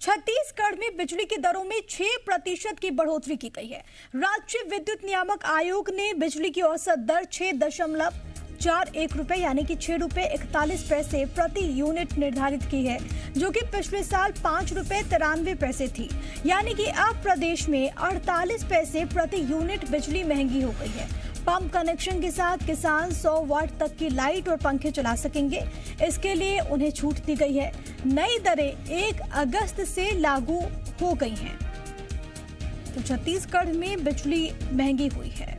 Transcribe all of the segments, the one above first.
छत्तीसगढ़ में बिजली की दरों में 6% की बढ़ोतरी की गई है। राज्य विद्युत नियामक आयोग ने बिजली की औसत दर 6.41 रुपए यानी कि 6 रुपए 41 पैसे प्रति यूनिट निर्धारित की है, जो कि पिछले साल 5 रुपए 93 पैसे थी। यानी कि अब प्रदेश में 48 पैसे प्रति यूनिट बिजली महंगी हो गई है। पंप कनेक्शन के साथ किसान 100 वाट तक की लाइट और पंखे चला सकेंगे। इसके लिए उन्हें छूट दी गई है। नई दरें 1 अगस्त से लागू हो गई हैं। तो छत्तीसगढ़ में बिजली महंगी हुई है।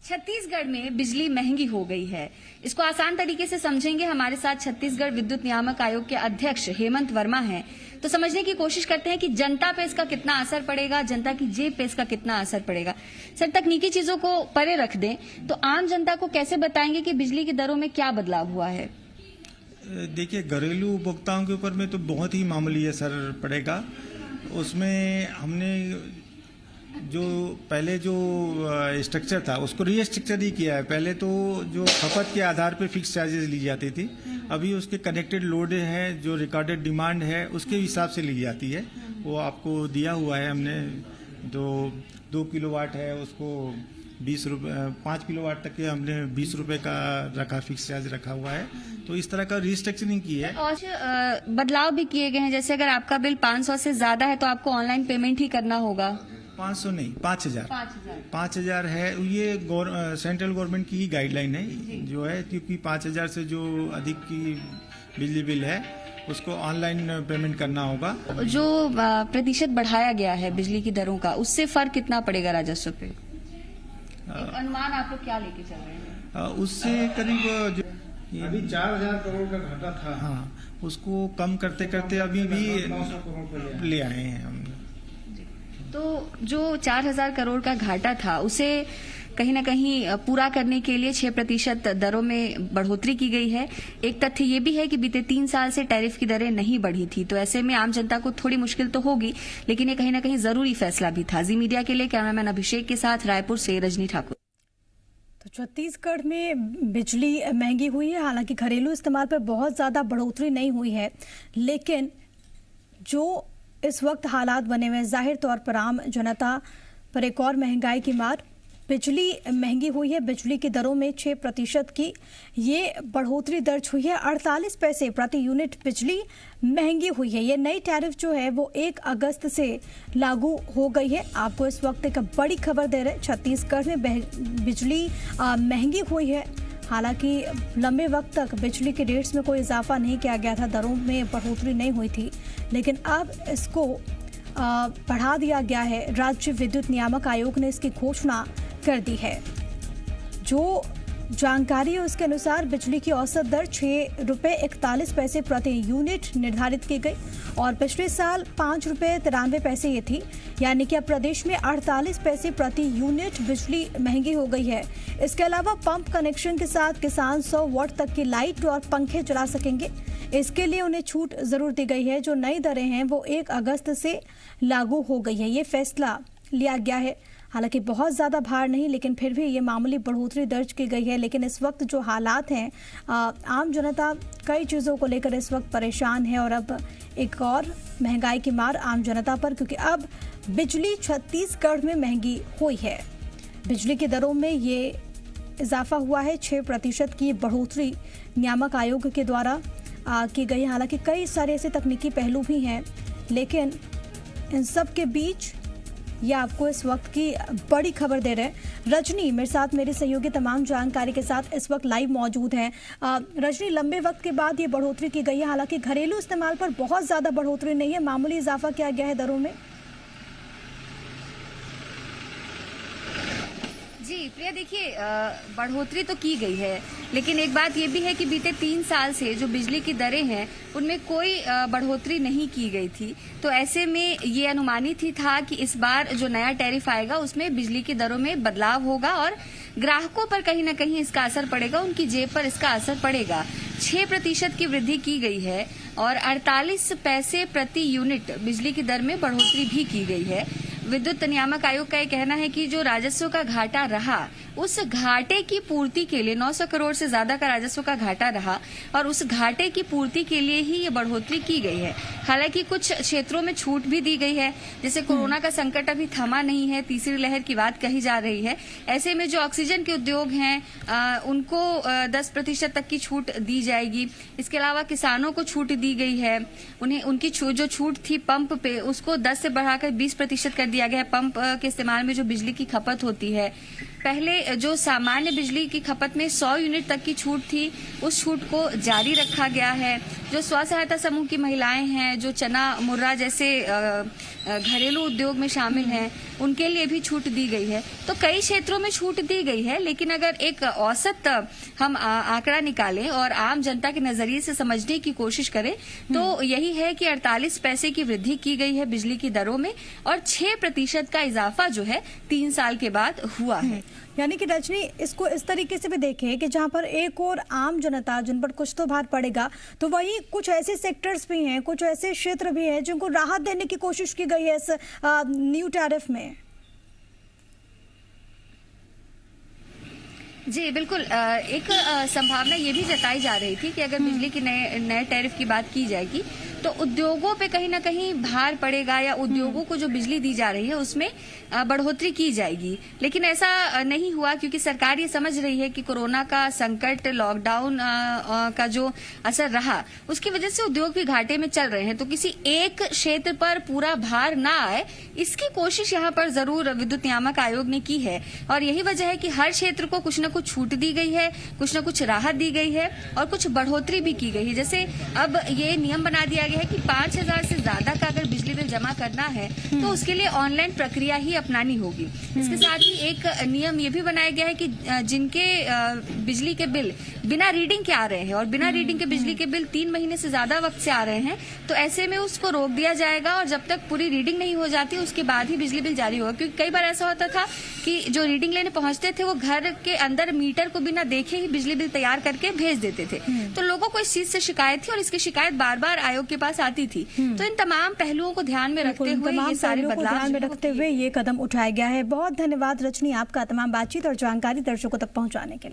छत्तीसगढ़ में बिजली महंगी हो गई है। इसको आसान तरीके से समझेंगे। हमारे साथ छत्तीसगढ़ विद्युत नियामक आयोग के अध्यक्ष हेमंत वर्मा हैं। तो समझने की कोशिश करते हैं कि जनता पे इसका कितना असर पड़ेगा, जनता की जेब पे इसका कितना असर पड़ेगा। सर, तकनीकी चीजों को परे रख दें तो आम जनता को कैसे बताएंगे कि बिजली की दरों में क्या बदलाव हुआ है? देखिए, घरेलू उपभोक्ताओं के ऊपर में तो बहुत ही मामूली असर पड़ेगा। उसमें हमने जो पहले जो स्ट्रक्चर था उसको रीस्ट्रक्चर ही किया है। पहले तो जो खपत के आधार पर फिक्स चार्जेस ली जाती थी, अभी उसके कनेक्टेड लोड है, जो रिकॉर्डेड डिमांड है उसके हिसाब से ली जाती है। वो आपको दिया हुआ है हमने। 2 किलोवाट है उसको 20 रुपये, 5 किलोवाट तक के हमने 20 रुपये का रखा, फिक्स चार्ज रखा हुआ है। तो इस तरह का रीस्ट्रक्चरिंग की है। और बदलाव भी किए गए हैं। जैसे अगर आपका बिल 500 से ज्यादा है तो आपको ऑनलाइन पेमेंट ही करना होगा। 500 नहीं, 5000 है। ये सेंट्रल गवर्नमेंट की ही गाइडलाइन है जो है, क्योंकि 5000 से जो अधिक की बिजली बिल है उसको ऑनलाइन पेमेंट करना होगा। जो प्रतिशत बढ़ाया गया है बिजली की दरों का, उससे फर्क कितना पड़ेगा राजस्व पे? अनुमान आप लोग क्या लेके चल रहे हैं? उससे करीब अभी 4000 करोड़ का घाटा था। हाँ, उसको कम करते करते अभी भी 900 करोड़ ले आए हैं हम। तो जो 4000 करोड़ का घाटा था उसे कहीं ना कहीं पूरा करने के लिए 6% दरों में बढ़ोतरी की गई है। एक तथ्य ये भी है कि बीते 3 साल से टैरिफ की दरें नहीं बढ़ी थी, तो ऐसे में आम जनता को थोड़ी मुश्किल तो होगी, लेकिन ये कहीं ना कहीं जरूरी फैसला भी था। जी मीडिया के लिए कैमरामैन अभिषेक के साथ रायपुर से रजनी ठाकुर। तो छत्तीसगढ़ में बिजली महंगी हुई है। हालांकि घरेलू इस्तेमाल पर बहुत ज्यादा बढ़ोतरी नहीं हुई है, लेकिन जो इस वक्त हालात बने हुए, जाहिर तौर पर आम जनता पर एक और महंगाई की मार। बिजली महंगी हुई है। बिजली की दरों में 6% की ये बढ़ोतरी दर्ज हुई है। 48 पैसे प्रति यूनिट बिजली महंगी हुई है। ये नई टैरिफ जो है वो 1 अगस्त से लागू हो गई है। आपको इस वक्त एक बड़ी खबर दे रहे हैं, छत्तीसगढ़ में बिजली महंगी हुई है। हालांकि लंबे वक्त तक बिजली के रेट्स में कोई इजाफा नहीं किया गया था, दरों में बढ़ोतरी नहीं हुई थी, लेकिन अब इसको बढ़ा दिया गया है। राज्य विद्युत नियामक आयोग ने इसकी घोषणा कर दी है। जो जानकारी है उसके अनुसार बिजली की औसत दर 6 रुपए 41 पैसे प्रति यूनिट निर्धारित की गई और पिछले साल 5 रुपए 93 पैसे ये थी। यानी कि अब प्रदेश में 48 पैसे प्रति यूनिट बिजली महंगी हो गई है। इसके अलावा पंप कनेक्शन के साथ किसान 100 वाट तक की लाइट और पंखे चला सकेंगे। इसके लिए उन्हें छूट जरूर दी गई है। जो नई दरें हैं वो 1 अगस्त से लागू हो गई है। ये फैसला लिया गया है। हालांकि बहुत ज़्यादा भार नहीं, लेकिन फिर भी ये मामूली बढ़ोतरी दर्ज की गई है। लेकिन इस वक्त जो हालात हैं, आम जनता कई चीज़ों को लेकर इस वक्त परेशान है और अब एक और महंगाई की मार आम जनता पर, क्योंकि अब बिजली छत्तीसगढ़ में महंगी हुई है। बिजली की दरों में ये इजाफा हुआ है। 6% की बढ़ोतरी नियामक आयोग के द्वारा की गई। हालांकि कई सारे ऐसे तकनीकी पहलू भी हैं, लेकिन इन सब के बीच ये आपको इस वक्त की बड़ी खबर दे रहे हैं। रजनी मेरे साथ, मेरे सहयोगी तमाम जानकारी के साथ इस वक्त लाइव मौजूद हैं। रजनी, लंबे वक्त के बाद ये बढ़ोतरी की गई है। हालांकि घरेलू इस्तेमाल पर बहुत ज़्यादा बढ़ोतरी नहीं है, मामूली इजाफा किया गया है दरों में। जी प्रिया, देखिए बढ़ोतरी तो की गई है, लेकिन एक बात ये भी है कि बीते 3 साल से जो बिजली की दरें हैं उनमें कोई बढ़ोतरी नहीं की गई थी। तो ऐसे में ये अनुमानित ही था कि इस बार जो नया टैरिफ आएगा उसमें बिजली की दरों में बदलाव होगा और ग्राहकों पर कहीं ना कहीं इसका असर पड़ेगा, उनकी जेब पर इसका असर पड़ेगा। 6% की वृद्धि की गई है और 48 पैसे प्रति यूनिट बिजली की दर में बढ़ोतरी भी की गई है। विद्युत नियामक आयोग का ये कहना है कि जो राजस्व का घाटा रहा, उस घाटे की पूर्ति के लिए 900 करोड़ से ज्यादा का राजस्व का घाटा रहा और उस घाटे की पूर्ति के लिए ही ये बढ़ोतरी की गई है। हालांकि कुछ क्षेत्रों में छूट भी दी गई है, जैसे कोरोना का संकट अभी थमा नहीं है, तीसरी लहर की बात कही जा रही है। ऐसे में जो ऑक्सीजन के उद्योग हैं उनको 10% तक की छूट दी जाएगी। इसके अलावा किसानों को छूट दी गई है, उन्हें उनकी जो छूट थी पंप पे उसको 10 से बढ़ाकर 20% कर दिया गया है। पंप के इस्तेमाल में जो बिजली की खपत होती है, पहले जो सामान्य बिजली की खपत में 100 यूनिट तक की छूट थी, उस छूट को जारी रखा गया है। जो स्व सहायता समूह की महिलाएं हैं, जो चना मुर्रा जैसे घरेलू उद्योग में शामिल हैं, उनके लिए भी छूट दी गई है। तो कई क्षेत्रों में छूट दी गई है, लेकिन अगर एक औसत हम आंकड़ा निकालें और आम जनता के नजरिए से समझने की कोशिश करें तो यही है कि 48 पैसे की वृद्धि की गई है बिजली की दरों में और 6% का इजाफा जो है 3 साल के बाद हुआ है। यानी कि रजनी, इसको इस तरीके से भी देखें कि जहां पर एक और आम जनता जिन पर कुछ तो भार पड़ेगा, तो वहीं कुछ ऐसे सेक्टर्स भी हैं, कुछ ऐसे क्षेत्र भी हैं जिनको राहत देने की कोशिश की गई है इस न्यू टैरिफ में। जी बिल्कुल, एक संभावना ये भी जताई जा रही थी कि अगर बिजली की नए टैरिफ की बात की जाएगी तो उद्योगों पे कहीं ना कहीं भार पड़ेगा या उद्योगों को जो बिजली दी जा रही है उसमें बढ़ोतरी की जाएगी। लेकिन ऐसा नहीं हुआ, क्योंकि सरकार ये समझ रही है कि कोरोना का संकट, लॉकडाउन का जो असर रहा, उसकी वजह से उद्योग भी घाटे में चल रहे हैं। तो किसी एक क्षेत्र पर पूरा भार ना आए, इसकी कोशिश यहाँ पर जरूर विद्युत नियामक आयोग ने की है। और यही वजह है कि हर क्षेत्र को कुछ न कुछ छूट दी गई है, कुछ न कुछ राहत दी गई है और कुछ बढ़ोतरी भी की गई है। जैसे अब ये नियम बना दिया गया है कि 5000 से ज्यादा का अगर बिजली बिल जमा करना है तो उसके लिए ऑनलाइन प्रक्रिया ही अपनानी होगी। इसके साथ ही एक नियम ये भी बनाया गया है कि जिनके बिजली के बिल बिना रीडिंग के आ रहे हैं और बिना रीडिंग के बिजली के बिल 3 महीने से ज्यादा वक्त से आ रहे हैं, तो ऐसे में उसको रोक दिया जाएगा और जब तक पूरी रीडिंग नहीं हो जाती उसके बाद ही बिजली बिल जारी होगा। क्योंकि कई बार ऐसा होता था कि जो रीडिंग लेने पहुंचते थे वो घर के अंदर मीटर को बिना देखे ही बिजली बिल तैयार करके भेज देते थे। तो लोगों को इस चीज से शिकायत थी और इसकी शिकायत बार बार आयोग के पास आती थी। तो इन तमाम पहलुओं को ध्यान में रखते हुए ये सारे बदलाव ध्यान में रखते हुए ये कदम उठाया गया है। बहुत धन्यवाद रजनी आपका तमाम बातचीत और जानकारी दर्शकों तक पहुंचाने के लिए।